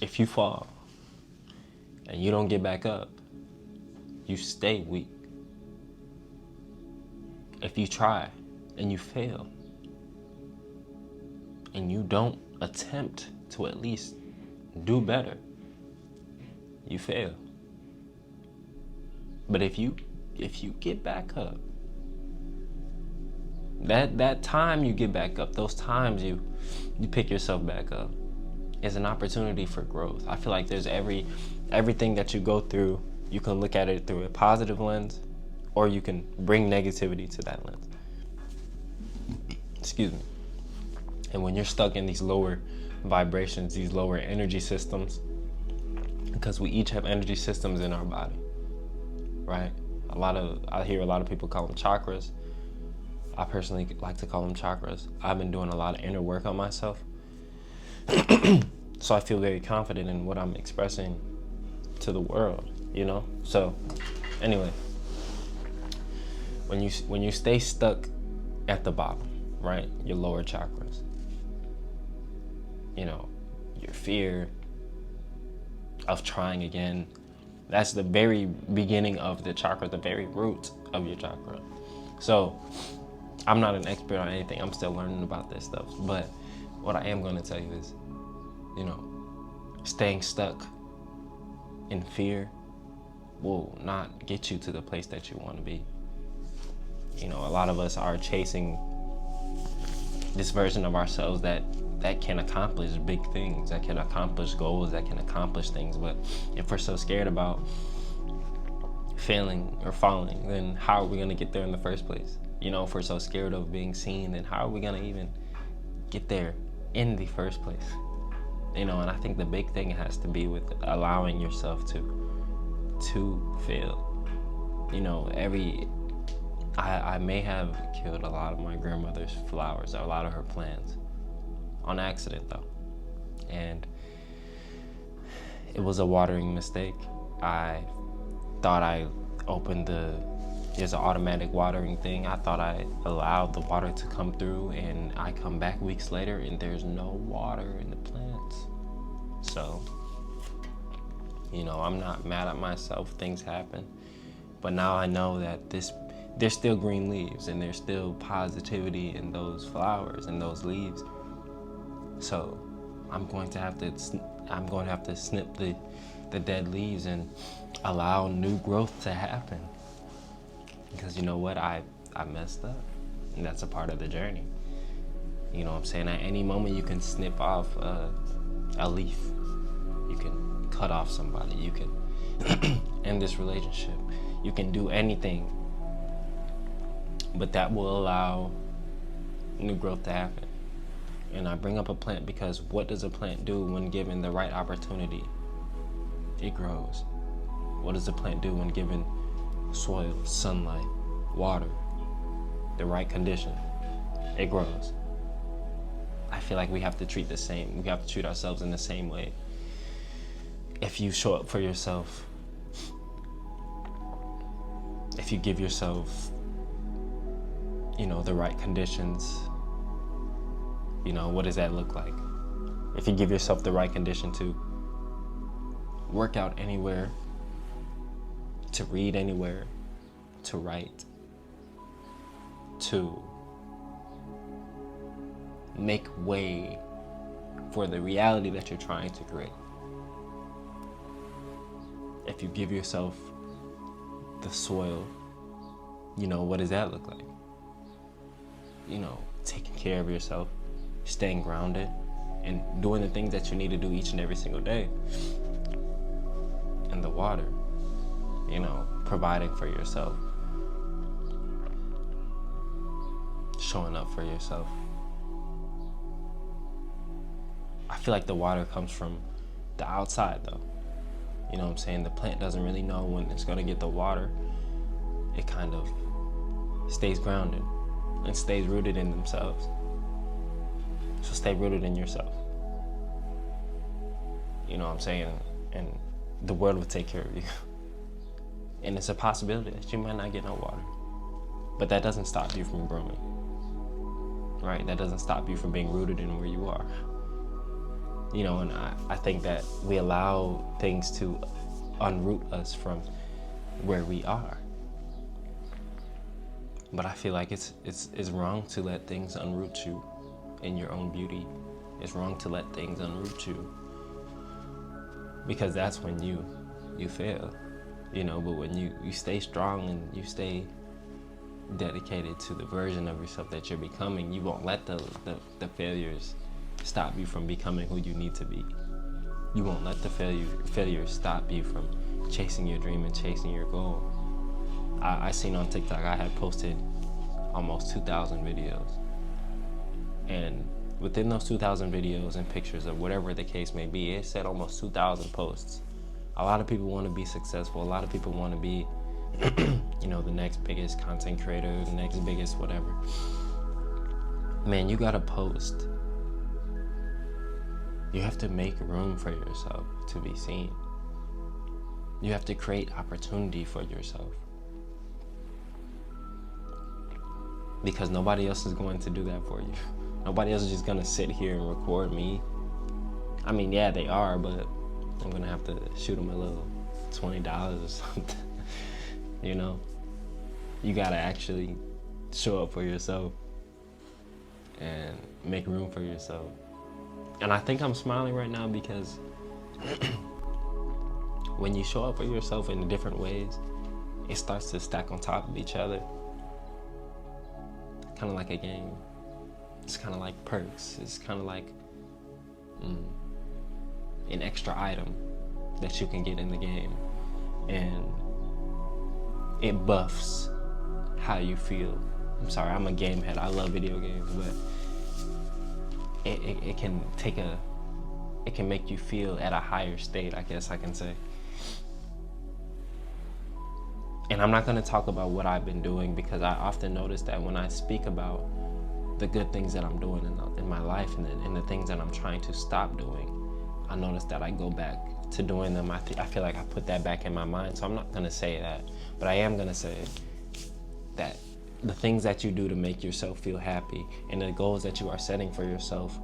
if you fall and you don't get back up, you stay weak. If you try and you fail and you don't attempt to at least do better, you fail. But if you get back up, that time you get back up, those times you pick yourself back up, is an opportunity for growth. I feel like there's everything that you go through, you can look at it through a positive lens, or you can bring negativity to that lens. Excuse me. And when you're stuck in these lower vibrations, these lower energy systems, because we each have energy systems in our body, right? I hear a lot of people call them chakras. I personally like to call them chakras. I've been doing a lot of inner work on myself. So I feel very confident in what I'm expressing to the world, you know? So anyway, when you stay stuck at the bottom, right? Your lower chakras, you know, your fear of trying again, that's the very beginning of the chakra, the very root of your chakra. So I'm not an expert on anything. I'm still learning about this stuff. But what I am going to tell you is, you know, staying stuck in fear will not get you to the place that you want to be. You know, a lot of us are chasing this version of ourselves that can accomplish big things, that can accomplish goals, that can accomplish things. But if we're so scared about failing or falling, then how are we going to get there in the first place? You know, if we're so scared of being seen, then how are we going to even get there in the first place? You know, and I think the big thing has to be with allowing yourself to fail. You know, I may have killed a lot of my grandmother's flowers, or a lot of her plants, on accident though. And it was a watering mistake. I thought I opened there's an automatic watering thing. I thought I allowed the water to come through, and I come back weeks later and there's no water in the plants. So, you know, I'm not mad at myself, things happen. But now I know that there's still green leaves and there's still positivity in those flowers and those leaves. So I'm going to have to snip the dead leaves and allow new growth to happen. Because you know what, I messed up, and that's a part of the journey. You know what I'm saying? At any moment you can snip off a leaf, you can cut off somebody, you can end this relationship, you can do anything, but that will allow new growth to happen. And I bring up a plant because what does a plant do when given the right opportunity? It grows. What does a plant do when given soil, sunlight, water, the right condition? It grows. I feel like we have to treat ourselves in the same way. If you show up for yourself, if you give yourself, you know, the right conditions, you know, what does that look like? If you give yourself the right condition to work out anywhere, to read anywhere, to write, to make way for the reality that you're trying to create. If you give yourself the soil, you know, what does that look like? You know, taking care of yourself, staying grounded, and doing the things that you need to do each and every single day. And the water, you know, providing for yourself, showing up for yourself. I feel like the water comes from the outside though. You know what I'm saying? The plant doesn't really know when it's gonna get the water. It kind of stays grounded and stays rooted in themselves. So stay rooted in yourself. You know what I'm saying? And the world will take care of you. And it's a possibility that you might not get no water. But that doesn't stop you from growing. Right? That doesn't stop you from being rooted in where you are. You know, and I think that we allow things to unroot us from where we are. But I feel like it's wrong to let things unroot you in your own beauty. It's wrong to let things unroot you, because that's when you fail, you know. But when you stay strong and you stay dedicated to the version of yourself that you're becoming, you won't let the failures stop you from becoming who you need to be. You won't let the failures stop you from chasing your dream and chasing your goal. I seen on TikTok, I had posted almost 2,000 videos, and within those 2,000 videos and pictures of whatever the case may be, it said almost 2,000 posts. A lot of people want to be successful. A lot of people want to be, you know, the next biggest content creator, the next biggest whatever. Man, you gotta post. You have to make room for yourself to be seen. You have to create opportunity for yourself, because nobody else is going to do that for you. Nobody else is just gonna sit here and record me. I mean, yeah, they are, but I'm gonna have to shoot them a little $20 or something. You know, you gotta actually show up for yourself and make room for yourself. And I think I'm smiling right now because when you show up for yourself in different ways, it starts to stack on top of each other. Kind of like a game. It's kind of like perks. It's kind of like an extra item that you can get in the game. And it buffs how you feel. I'm sorry, I'm a game head. I love video games, but it can it can make you feel at a higher state, I guess I can say. And I'm not going to talk about what I've been doing, because I often notice that when I speak about the good things that I'm doing in my life and the things that I'm trying to stop doing, I notice that I go back to doing them. I feel like I put that back in my mind. So I'm not going to say that, but I am going to say that the things that you do to make yourself feel happy and the goals that you are setting for yourself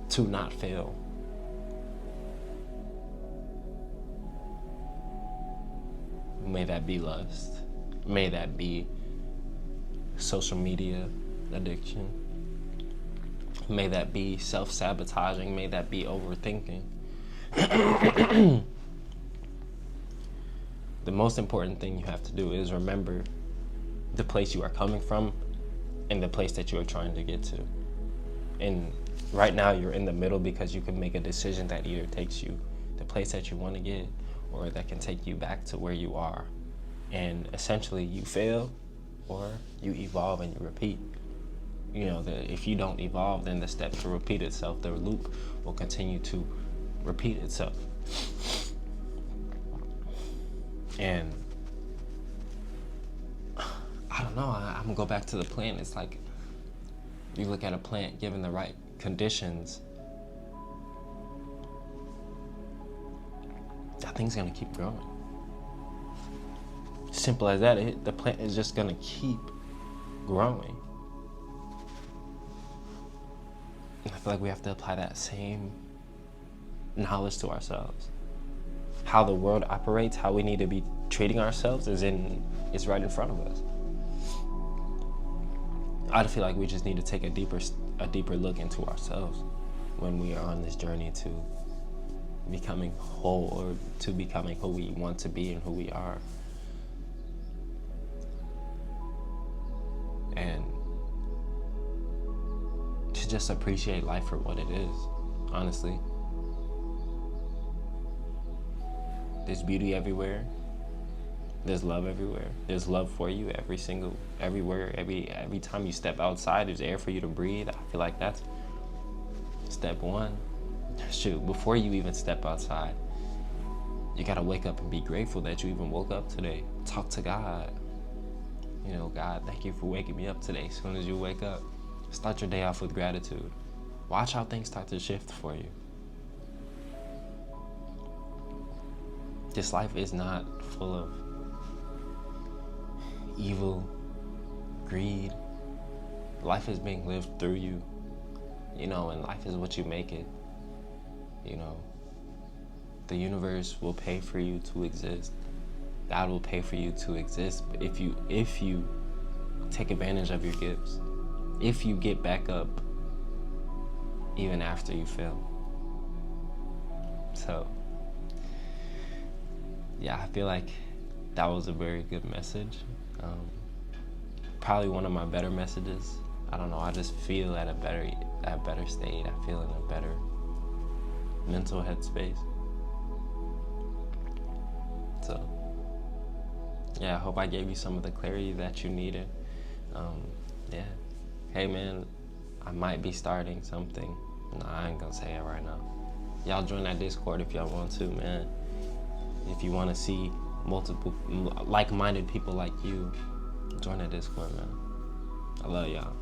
to not fail, may that be lust, may that be social media addiction, may that be self-sabotaging, may that be overthinking. The most important thing you have to do is remember the place you are coming from and the place that you are trying to get to. And right now you're in the middle, because you can make a decision that either takes you the place that you want to get, or that can take you back to where you are. And essentially you fail, or you evolve and you repeat. You know, if you don't evolve, then the steps will repeat itself. The loop will continue to repeat itself. And I don't know, I'm gonna go back to the plant. It's like, you look at a plant, given the right conditions, that thing's gonna keep growing. Simple as that. The plant is just gonna keep growing. And I feel like we have to apply that same knowledge to ourselves. How the world operates, how we need to be treating ourselves is right in front of us. I feel like we just need to take a deeper look into ourselves when we are on this journey to becoming whole, or to becoming who we want to be and who we are. And to just appreciate life for what it is, honestly. There's beauty everywhere. There's love everywhere. There's love for you everywhere. Every time you step outside, there's air for you to breathe. I feel like that's step one. Shoot, before you even step outside, you gotta wake up and be grateful that you even woke up today. Talk to God. You know, God, thank you for waking me up today. As soon as you wake up, start your day off with gratitude. Watch how things start to shift for you. This life is not full of evil, greed. Life is being lived through you, you know, and life is what you make it. You know, the universe will pay for you to exist. God will pay for you to exist if you take advantage of your gifts. If you get back up even after you fail. So, yeah, I feel like that was a very good message. Probably one of my better messages. I don't know, I just feel at a better state. I feel in a better mental headspace. So, yeah, I hope I gave you some of the clarity that you needed. Yeah. Hey, man, I might be starting something. No, I ain't gonna say it right now. Y'all join that Discord if y'all want to, man. If you want to see multiple like-minded people like you, join that Discord, man. I love y'all.